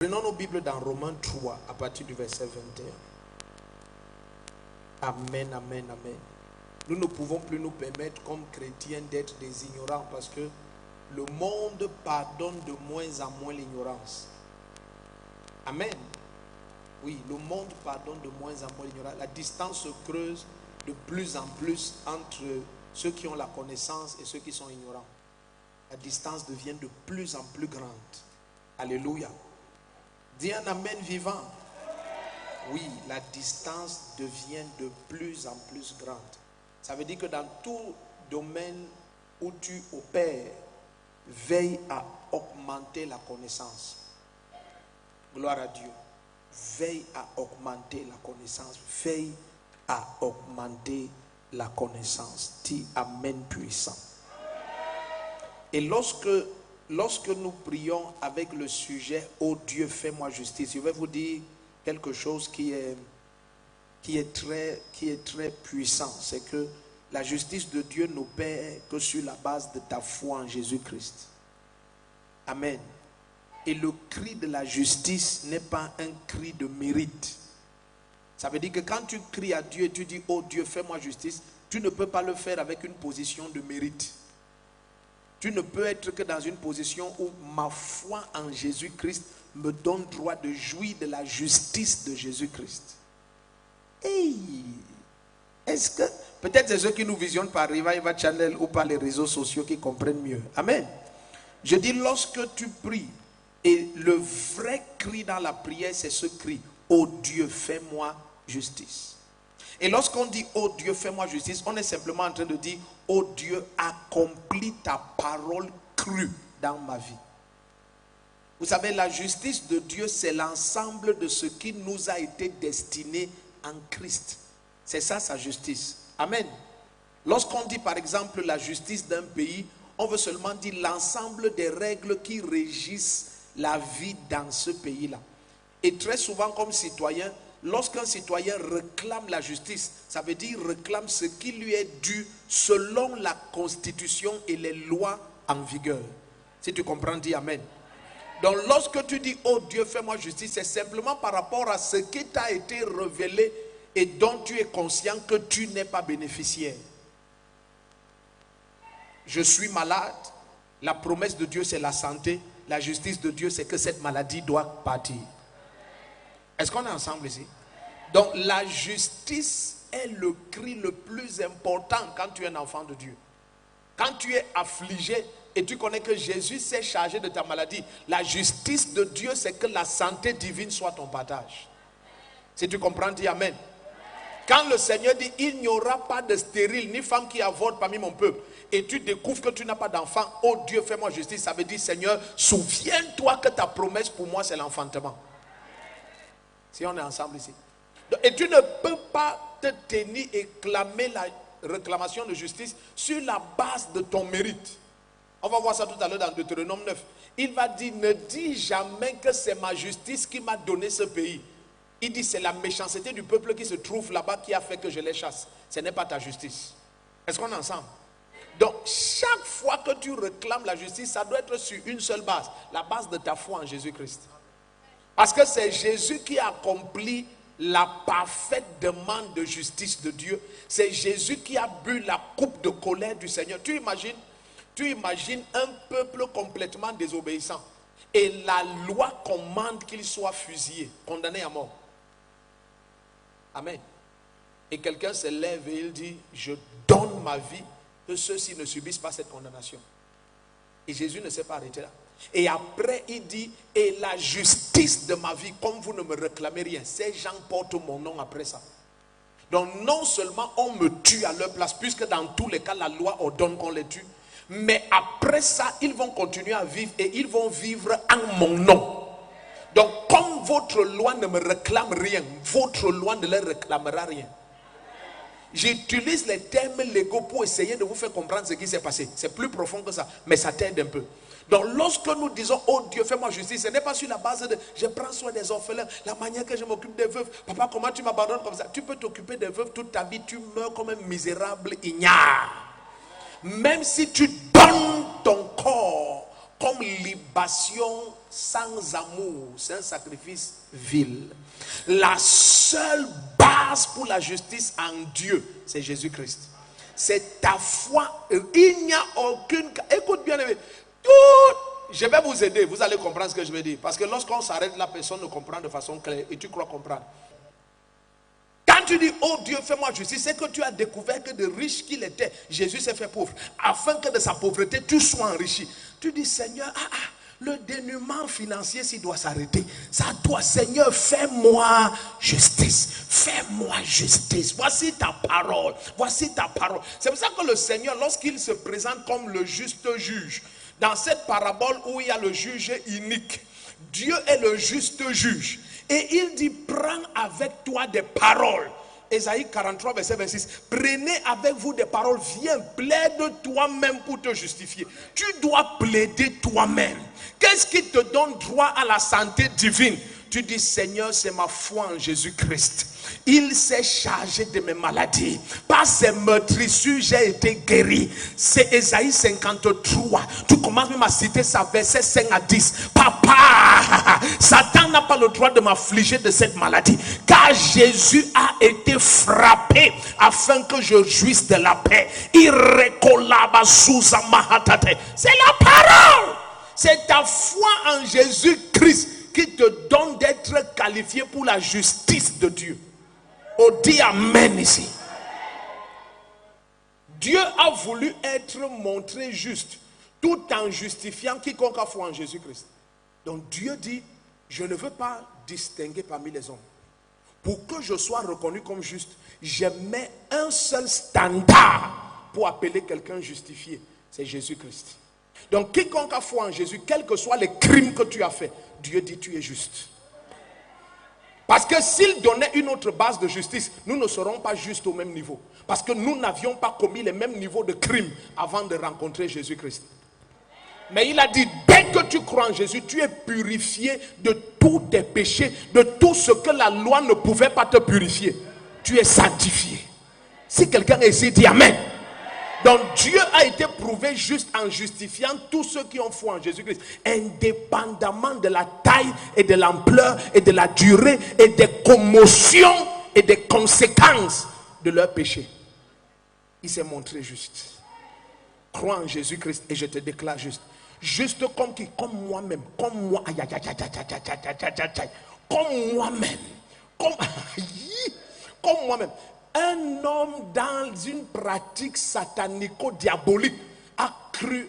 Prenons nos Bibles dans Romains 3 à partir du verset 21. Amen, amen, amen. Nous ne pouvons plus nous permettre comme chrétiens d'être des ignorants parce que le monde pardonne de moins en moins l'ignorance. Amen. Oui, le monde pardonne de moins en moins l'ignorance. La distance se creuse de plus en plus entre ceux qui ont la connaissance et ceux qui sont ignorants. La distance devient de plus en plus grande. Alléluia. Dis un amen vivant. Oui, la distance devient de plus en plus grande. Ça veut dire que dans tout domaine où tu opères, veille à augmenter la connaissance. Gloire à Dieu. Veille à augmenter la connaissance. Veille à augmenter la connaissance. Dis amen puissant. Et lorsque nous prions avec le sujet « Oh Dieu, fais-moi justice », je vais vous dire quelque chose qui est très puissant. C'est que la justice de Dieu n'opère que sur la base de ta foi en Jésus-Christ. Amen. Et le cri de la justice n'est pas un cri de mérite. Ça veut dire que quand tu cries à Dieu et tu dis « Oh Dieu, fais-moi justice », tu ne peux pas le faire avec une position de mérite. Tu ne peux être que dans une position où ma foi en Jésus-Christ me donne droit de jouir de la justice de Jésus-Christ. Hey, est-ce que peut-être c'est ceux qui nous visionnent par Revival Channel ou par les réseaux sociaux qui comprennent mieux. Amen. Je dis lorsque tu pries et le vrai cri dans la prière c'est ce cri « Oh Dieu, fais-moi justice ». Et lorsqu'on dit « Oh Dieu, fais-moi justice », on est simplement en train de dire « Oh Dieu, accomplis ta parole crue dans ma vie ». Vous savez, la justice de Dieu, c'est l'ensemble de ce qui nous a été destiné en Christ. C'est ça sa justice. Amen. Lorsqu'on dit par exemple la justice d'un pays, on veut seulement dire l'ensemble des règles qui régissent la vie dans ce pays-là. Et très souvent comme citoyen, lorsqu'un citoyen réclame la justice, ça veut dire réclame ce qui lui est dû selon la constitution et les lois en vigueur. Si tu comprends, dis amen. Donc lorsque tu dis « Oh Dieu, fais-moi justice », c'est simplement par rapport à ce qui t'a été révélé et dont tu es conscient que tu n'es pas bénéficiaire. Je suis malade, la promesse de Dieu c'est la santé, la justice de Dieu c'est que cette maladie doit partir. Est-ce qu'on est ensemble ici? Donc la justice est le cri le plus important quand tu es un enfant de Dieu. Quand tu es affligé et tu connais que Jésus s'est chargé de ta maladie, la justice de Dieu c'est que la santé divine soit ton partage. Si tu comprends, dis amen. Quand le Seigneur dit il n'y aura pas de stérile ni femme qui avorte parmi mon peuple et tu découvres que tu n'as pas d'enfant, oh Dieu fais-moi justice, ça veut dire Seigneur souviens-toi que ta promesse pour moi c'est l'enfantement. Si on est ensemble ici. Et tu ne peux pas te tenir et clamer la réclamation de justice sur la base de ton mérite. On va voir ça tout à l'heure dans Deutéronome 9. Il va dire, ne dis jamais que c'est ma justice qui m'a donné ce pays. Il dit, c'est la méchanceté du peuple qui se trouve là-bas qui a fait que je les chasse. Ce n'est pas ta justice. Est-ce qu'on est ensemble? Donc, chaque fois que tu réclames la justice, ça doit être sur une seule base. La base de ta foi en Jésus-Christ. Parce que c'est Jésus qui a accompli la parfaite demande de justice de Dieu. C'est Jésus qui a bu la coupe de colère du Seigneur. Tu imagines un peuple complètement désobéissant. Et la loi commande qu'il soit fusillé, condamné à mort. Amen. Et quelqu'un se lève et il dit, je donne ma vie que ceux-ci ne subissent pas cette condamnation. Et Jésus ne s'est pas arrêté là. Et après il dit, et la justice de ma vie, comme vous ne me réclamez rien, ces gens portent mon nom après ça. Donc non seulement on me tue à leur place, puisque dans tous les cas la loi ordonne qu'on les tue, mais après ça ils vont continuer à vivre et ils vont vivre en mon nom. Donc comme votre loi ne me réclame rien, votre loi ne leur réclamera rien. J'utilise les termes légaux pour essayer de vous faire comprendre ce qui s'est passé. C'est plus profond que ça, mais ça t'aide un peu. Donc lorsque nous disons oh Dieu fais-moi justice, ce n'est pas sur la base de je prends soin des orphelins, la manière que je m'occupe des veuves. Papa, comment tu m'abandonnes comme ça? Tu peux t'occuper des veuves toute ta vie, tu meurs comme un misérable ignare. Même si tu donnes ton corps comme libation sans amour, c'est un sacrifice vil. La seule base pour la justice en Dieu, c'est Jésus-Christ. C'est ta foi. Il n'y a aucune... Écoute bien, je vais vous aider, vous allez comprendre ce que je vais dire. Parce que lorsqu'on s'arrête, la personne ne comprend de façon claire et tu crois comprendre. Quand tu dis, oh Dieu, fais-moi justice, c'est que tu as découvert que de riche qu'il était, Jésus s'est fait pauvre. Afin que de sa pauvreté, tu sois enrichi. Tu dis, Seigneur, le dénuement financier, s'il doit s'arrêter, ça doit, Seigneur, fais-moi justice. Fais-moi justice. Voici ta parole. Voici ta parole. C'est pour ça que le Seigneur, lorsqu'il se présente comme le juste juge, dans cette parabole où il y a le juge inique, Dieu est le juste juge. Et il dit, prends avec toi des paroles. Ésaïe 43, verset 26. Prenez avec vous des paroles. Viens, plaide toi-même pour te justifier. Tu dois plaider toi-même. Qu'est-ce qui te donne droit à la santé divine? Tu dis, Seigneur, c'est ma foi en Jésus-Christ. Il s'est chargé de mes maladies. Par ses meurtrissures, j'ai été guéri. C'est Ésaïe 53. Tu commences même à citer ça, verset 5 à 10. Papa, Satan n'a pas le droit de m'affliger de cette maladie. Car Jésus a été frappé afin que je jouisse de la paix. C'est la parole. C'est ta foi en Jésus-Christ qui te donne d'être qualifié pour la justice de Dieu. Oh, dis amen ici. Dieu a voulu être montré juste, tout en justifiant quiconque a foi en Jésus-Christ. Donc Dieu dit, je ne veux pas distinguer parmi les hommes. Pour que je sois reconnu comme juste, je mets un seul standard pour appeler quelqu'un justifié. C'est Jésus-Christ. Donc quiconque a foi en Jésus, quels que soient les crimes que tu as faits, Dieu dit tu es juste. Parce que s'il donnait une autre base de justice, nous ne serons pas justes au même niveau. Parce que nous n'avions pas commis les mêmes niveaux de crimes avant de rencontrer Jésus-Christ. Mais il a dit, dès que tu crois en Jésus, tu es purifié de tous tes péchés, de tout ce que la loi ne pouvait pas te purifier. Tu es sanctifié. Si quelqu'un est ici, dit amen. Donc Dieu a été prouvé juste en justifiant tous ceux qui ont foi en Jésus-Christ, indépendamment de la taille et de l'ampleur et de la durée et des commotions et des conséquences de leur péché. Il s'est montré juste. Crois en Jésus-Christ et je te déclare juste. Juste comme qui? Comme moi-même. Comme moi. Comme moi-même. Comme moi-même. Un homme dans une pratique satanico-diabolique a cru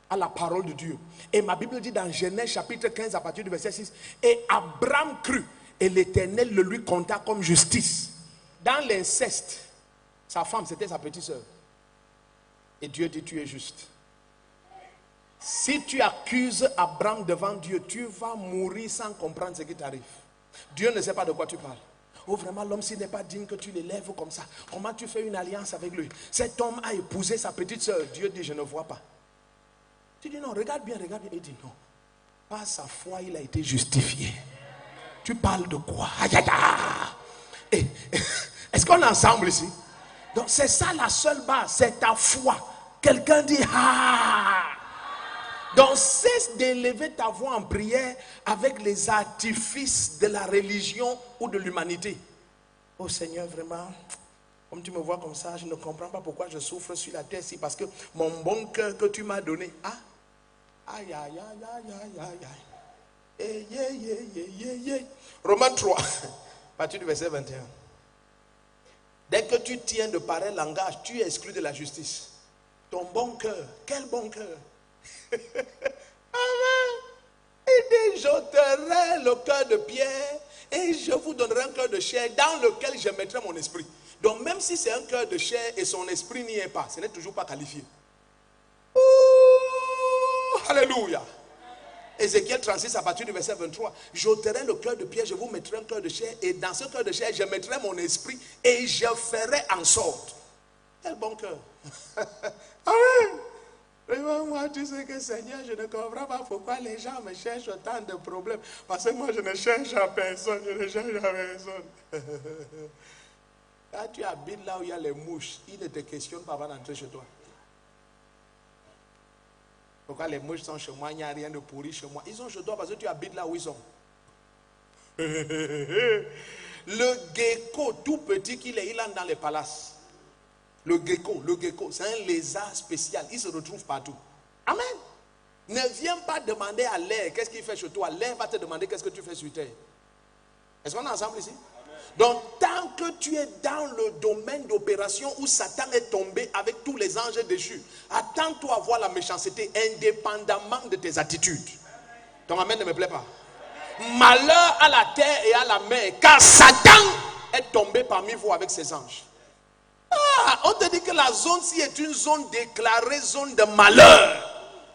à la parole de Dieu. Et ma Bible dit dans Genèse chapitre 15 à partir du verset 6, et Abraham crut et l'Éternel le lui compta comme justice. Dans l'inceste, sa femme c'était sa petite sœur. Et Dieu dit tu es juste. Si tu accuses Abraham devant Dieu, tu vas mourir sans comprendre ce qui t'arrive. Dieu ne sait pas de quoi tu parles. Oh vraiment, l'homme s'il n'est pas digne que tu l'élèves comme ça. Comment tu fais une alliance avec lui? Cet homme a épousé sa petite soeur. Dieu dit je ne vois pas. Tu dis non, regarde bien. Il dit non. Par sa foi il a été justifié. Tu parles de quoi? Est-ce qu'on est ensemble ici? Donc c'est ça la seule base, c'est ta foi. Quelqu'un dit Donc cesse d'élever ta voix en prière avec les artifices de la religion ou de l'humanité. Oh Seigneur, vraiment, comme tu me vois comme ça, je ne comprends pas pourquoi je souffre sur la terre. C'est parce que mon bon cœur que tu m'as donné. Aïe. Romains 3, à partir du verset 21. Dès que tu tiens de pareil langage, tu es exclu de la justice. Ton bon cœur, quel bon cœur? Amen. Il dit, j'ôterai le cœur de pierre et je vous donnerai un cœur de chair dans lequel je mettrai mon esprit. Donc même si c'est un cœur de chair et son esprit n'y est pas, ce n'est toujours pas qualifié. Alléluia. Ézéchiel 36 à partir du verset 23. J'ôterai le cœur de pierre, je vous mettrai un cœur de chair et dans ce cœur de chair, je mettrai mon esprit et je ferai en sorte. Quel bon cœur. Amen. Moi, tu sais que Seigneur, je ne comprends pas pourquoi les gens me cherchent autant de problèmes. Parce que moi, je ne cherche à personne. Quand tu habites là où il y a les mouches, ils ne te questionnent pas avant d'entrer chez toi. Pourquoi les mouches sont chez moi, il n'y a rien de pourri chez moi. Ils sont chez toi parce que tu habites là où ils sont. Le gecko tout petit qu'il est, il entre dans les palaces. Le gecko, c'est un lézard spécial. Il se retrouve partout. Amen. Ne viens pas demander à l'air qu'est-ce qu'il fait chez toi. L'air va te demander qu'est-ce que tu fais sur terre. Est-ce qu'on est ensemble ici? Donc, tant que tu es dans le domaine d'opération où Satan est tombé avec tous les anges déchus, attends-toi à voir la méchanceté indépendamment de tes attitudes. Ton amen ne me plaît pas. Malheur à la terre et à la mer, car Satan est tombé parmi vous avec ses anges. On te dit que la zone-ci est une zone déclarée, zone de malheur,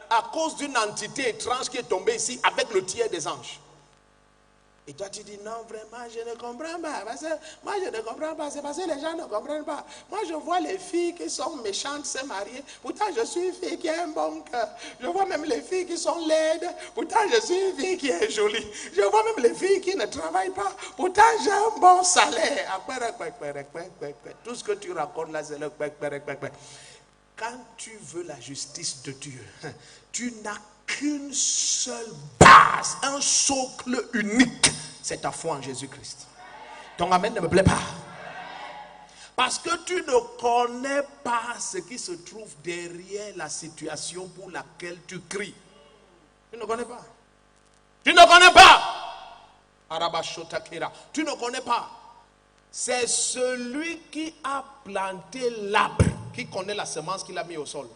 à cause d'une entité étrange qui est tombée ici avec le tiers des anges. Et toi tu dis non vraiment je ne comprends pas. Parce que moi je ne comprends pas. C'est parce que les gens ne comprennent pas. Moi je vois les filles qui sont méchantes se marier. Pourtant je suis une fille qui a un bon cœur. Je vois même les filles qui sont laides. Pourtant je suis une fille qui est jolie. Je vois même les filles qui ne travaillent pas. Pourtant j'ai un bon salaire. Tout ce que tu racontes là c'est le Quand tu veux la justice de Dieu, tu n'as qu'une seule base, un socle unique, c'est ta foi en Jésus-Christ. Ton amen ne me plaît pas. Parce que tu ne connais pas ce qui se trouve derrière la situation pour laquelle tu cries. Tu ne connais pas. Tu ne connais pas. Tu ne connais pas. C'est celui qui a planté l'arbre qui connaît la semence qu'il a mis au sol.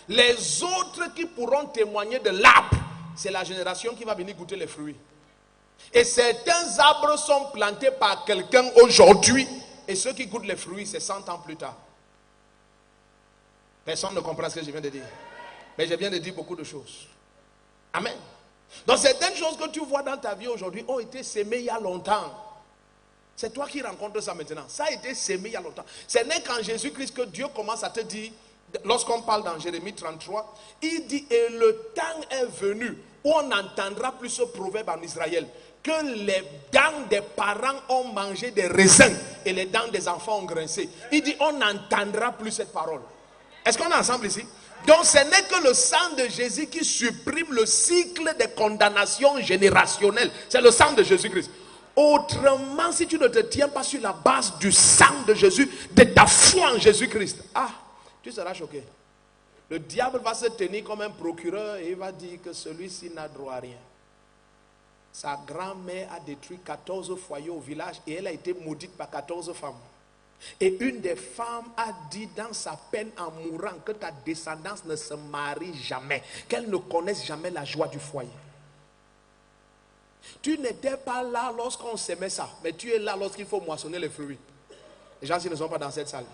Les autres qui pourront témoigner de l'arbre, c'est la génération qui va venir goûter les fruits. Et certains arbres sont plantés par quelqu'un aujourd'hui, et ceux qui goûtent les fruits, c'est 100 ans plus tard. Personne ne comprend ce que je viens de dire. Mais je viens de dire beaucoup de choses. Amen. Donc certaines choses que tu vois dans ta vie aujourd'hui ont été sémées il y a longtemps. C'est toi qui rencontres ça maintenant. Ça a été sémé il y a longtemps. Ce n'est qu'en Jésus-Christ que Dieu commence à te dire. Lorsqu'on parle dans Jérémie 33, il dit, et le temps est venu où on n'entendra plus ce proverbe en Israël, que les dents des parents ont mangé des raisins et les dents des enfants ont grincé. Il dit, on n'entendra plus cette parole. Est-ce qu'on est ensemble ici? Donc ce n'est que le sang de Jésus qui supprime le cycle des condamnations générationnelles. C'est le sang de Jésus-Christ. Autrement, si tu ne te tiens pas sur la base du sang de Jésus, de ta foi en Jésus-Christ, tu seras choqué. Le diable va se tenir comme un procureur et il va dire que celui-ci n'a droit à rien. Sa grand-mère a détruit 14 foyers au village et elle a été maudite par 14 femmes. Et une des femmes a dit dans sa peine en mourant que ta descendance ne se marie jamais, qu'elle ne connaisse jamais la joie du foyer. Tu n'étais pas là lorsqu'on s'aimait ça, mais tu es là lorsqu'il faut moissonner les fruits. Les gens qui ne sont pas dans cette salle.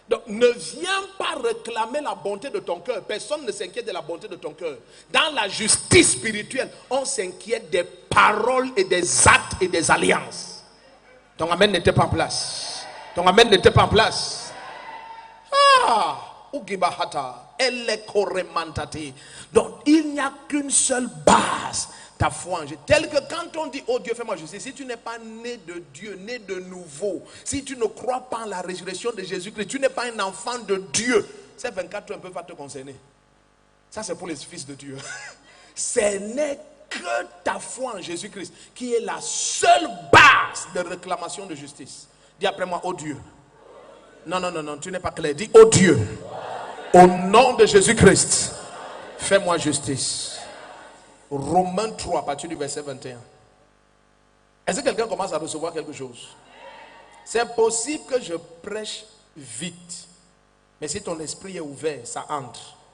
Donc ne viens pas réclamer la bonté de ton cœur. Personne ne s'inquiète de la bonté de ton cœur. Dans la justice spirituelle, on s'inquiète des paroles et des actes et des alliances. Ton amen n'était pas en place. Ton amen n'était pas en place. Donc il n'y a qu'une seule base. Ta foi en Dieu. Tel que quand on dit oh Dieu fais-moi justice, si tu n'es pas né de Dieu, né de nouveau, si tu ne crois pas en la résurrection de Jésus-Christ, tu n'es pas un enfant de Dieu, ces 24 heures ne peuvent pas te concerner. Ça c'est pour les fils de Dieu. Ce n'est que ta foi en Jésus-Christ qui est la seule base de réclamation de justice. Dis après moi, oh Dieu. Non, tu n'es pas clair. Dis oh Dieu, au nom de Jésus-Christ, fais-moi justice. Romains 3, à partir du verset 21. Est-ce que quelqu'un commence à recevoir quelque chose? C'est possible que je prêche vite, mais si ton esprit est ouvert, ça entre.